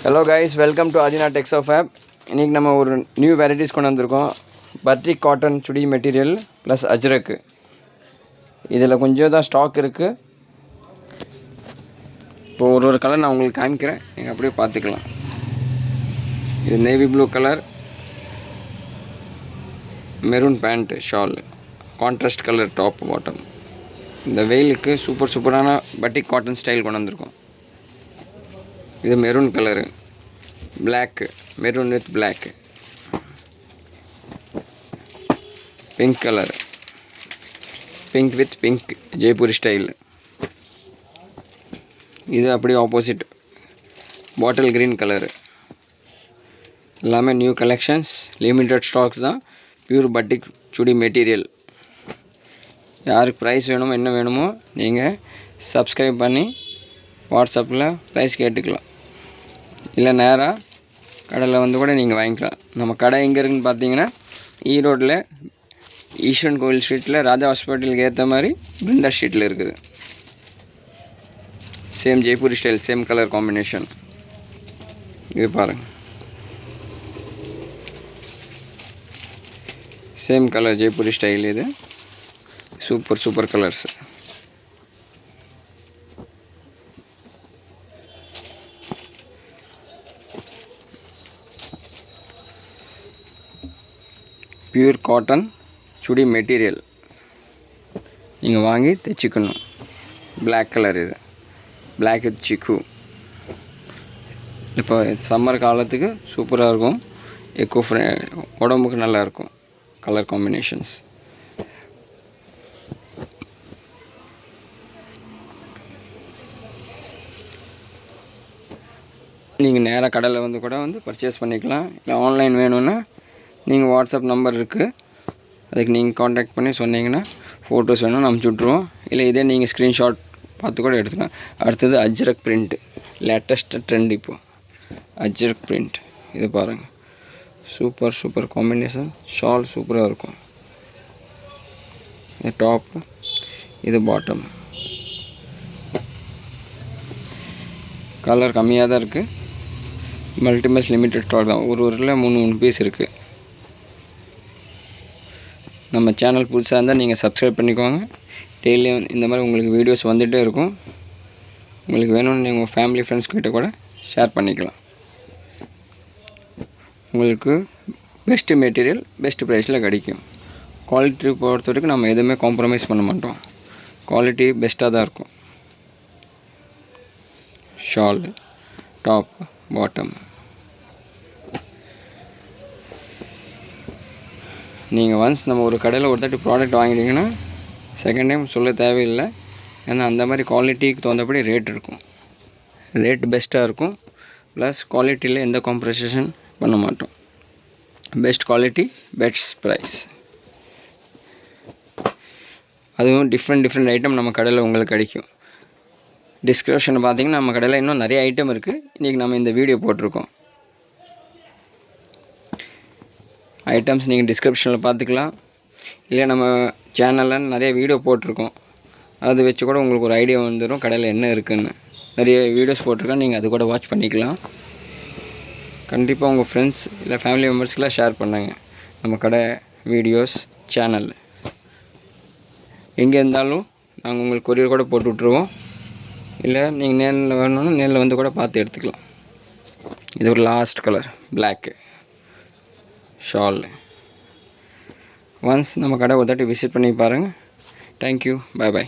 Hello guys, welcome to Adina Texo Fab. இன்னைக்கு நம்ம ஒரு நியூ வெரைட்டிஸ் கொண்டு வந்திருக்கோம். பட்ரிக் காட்டன் சுடி மெட்டீரியல் ப்ளஸ் அஜ்ரக். இதில் கொஞ்சம் தான் ஸ்டாக் இருக்குது. இப்போ ஒரு கலர் நான் உங்களுக்கு காமிக்கிறேன், நீங்கள் அப்படியே பார்த்துக்கலாம். இது navy blue colour, maroon pant shawl, contrast colour top bottom. இந்த வெயிலுக்கு சூப்பரான பட்ரிக் காட்டன் ஸ்டைல் கொண்டு வந்திருக்கோம். இது maroon colour, black, maroon with black, pink colour, pink with pink Jaipuri style. இது அப்படியே ஆப்போசிட் பாட்டில் க்ரீன் கலரு. எல்லாமே நியூ கலெக்ஷன்ஸ், லிமிட்டட் ஸ்டாக்ஸ் தான். Pure batik chudi material. யாருக்கு ப்ரைஸ் வேணுமோ என்ன வேணுமோ நீங்கள் சப்ஸ்கிரைப் பண்ணி வாட்ஸ்அப்பில் ப்ரைஸ் கேட்டுக்கலாம். இல்லை நேராக கடையில் வந்து கூட நீங்கள் வாங்கிக்கலாம். நம்ம கடை எங்கே இருக்குதுன்னு பார்த்தீங்கன்னா ஈரோட்டில் ஈஸ்வரன் கோவில் ஸ்ட்ரீட்டில் ராஜா ஹாஸ்பிட்டலுக்கு ஏற்ற மாதிரி பிருந்தா ஸ்ட்ரீட்டில் இருக்குது. Same Jaipuri style, same colour combination. இது பாருங்கள், சேம் கலர் ஜெய்ப்பூரி ஸ்டைல். இது சூப்பர் கலர்ஸ். பியூர் காட்டன் சுடி மெட்டீரியல் நீங்கள் வாங்கி தைச்சிக்கணும். பிளாக் கலர், இது பிளாக் வித் சிக்கு. இப்போ சம்மர் காலத்துக்கு சூப்பராக இருக்கும். உடம்புக்கு நல்லாயிருக்கும் கலர் காம்பினேஷன்ஸ். நீங்கள் நேராக கடையில் வந்து கூட பர்ச்சேஸ் பண்ணிக்கலாம். இல்லை ஆன்லைன் வேணும்னா நீங்கள் வாட்ஸ்அப் நம்பர் இருக்குது, அதுக்கு நீங்கள் காண்டாக்ட் பண்ணி சொன்னீங்கன்னா ஃபோட்டோஸ் வேணும் அனுப்பிச்சி விட்ருவோம். இல்லை இதே நீங்கள் ஸ்க்ரீன்ஷாட் பார்த்து கூட எடுத்துக்கலாம். அடுத்தது அஜ்ரக் பிரிண்ட், லேட்டஸ்ட் ட்ரெண்ட். இப்போது அஜ்ரக் பிரிண்ட் இது பாருங்கள், சூப்பர் காம்பினேஷன். ஷால் சூப்பராக இருக்கும். இது டாப், இது பாட்டம். கலர் கம்மியாக தான் இருக்குது. மல்டிமஸ் லிமிட்டட் ஸ்டாக் தான். ஒரு 3 பீஸ் இருக்குது. நம்ம சேனல் புதுசாக இருந்தால் நீங்கள் சப்ஸ்கிரைப் பண்ணிக்கோங்க. டெய்லியும் இந்த மாதிரி உங்களுக்கு வீடியோஸ் வந்துகிட்டே இருக்கும். உங்களுக்கு வேணும்னு நீங்கள் உங்கள் ஃபேமிலி ஃப்ரெண்ட்ஸ் கிட்ட கூட ஷேர் பண்ணிக்கலாம். உங்களுக்கு பெஸ்ட்டு மெட்டீரியல் பெஸ்ட்டு ப்ரைஸில் கிடைக்கும். குவாலிட்டி பொறுத்த வரைக்கும் நம்ம எதுவுமே காம்ப்ரமைஸ் பண்ண மாட்டோம். குவாலிட்டி பெஸ்ட்டாக தான் இருக்கும். Shawl, top, bottom. நீங்கள் ஒன்ஸ் நம்ம ஒரு கடையில் ஒரு தாட்டி ப்ராடக்ட் வாங்கிட்டீங்கன்னா செகண்ட் டைம் சொல்ல தேவையில்லை. ஏன்னா அந்த மாதிரி குவாலிட்டிக்கு தகுந்தபடி ரேட் இருக்கும். ரேட் பெஸ்ட்டாக இருக்கும். ப்ளஸ் குவாலிட்டியில் எந்த காம்ப்ரமைசேஷன் பண்ண மாட்டோம். Best quality, best price. அதுவும் டிஃப்ரெண்ட் ஐட்டம் நம்ம கடையில் உங்களுக்கு கிடைக்கும். டிஸ்கிரிப்ஷனை பார்த்தீங்கன்னா நம்ம கடையில் இன்னும் நிறைய ஐட்டம் இருக்குது. இன்றைக்கி நம்ம இந்த வீடியோ போட்டிருக்கோம். ஐட்டம்ஸ் நீங்கள் டிஸ்கிரிப்ஷனில் பார்த்துக்கலாம். இல்லை நம்ம சேனலில் நிறைய வீடியோ போட்டிருக்கோம். அது வச்சு கூட உங்களுக்கு ஒரு ஐடியா வந்துடும் கடையில் என்ன இருக்குதுன்னு. நிறைய வீடியோஸ் போட்டிருக்கோம், நீங்கள் அது கூட வாட்ச் பண்ணிக்கலாம். கண்டிப்பாக உங்கள் ஃப்ரெண்ட்ஸ் இல்லை ஃபேமிலி மெம்பர்ஸ்க்கெலாம் ஷேர் பண்ணுங்க. நம்ம கடை வீடியோஸ் சேனல் எங்கே இருந்தாலும் நாங்கள் உங்களுக்கு கொரியர் கூட போட்டு விட்ருவோம். இல்லை நீங்கள் நேரில் வேணும்னா நேரில் வந்து கூட பார்த்து எடுத்துக்கலாம். இது ஒரு last colour black shawl. Once நம்ம கடை ஒரு தாட்டி விசிட் பண்ணி பாருங்கள். தேங்க்யூ, பாய்.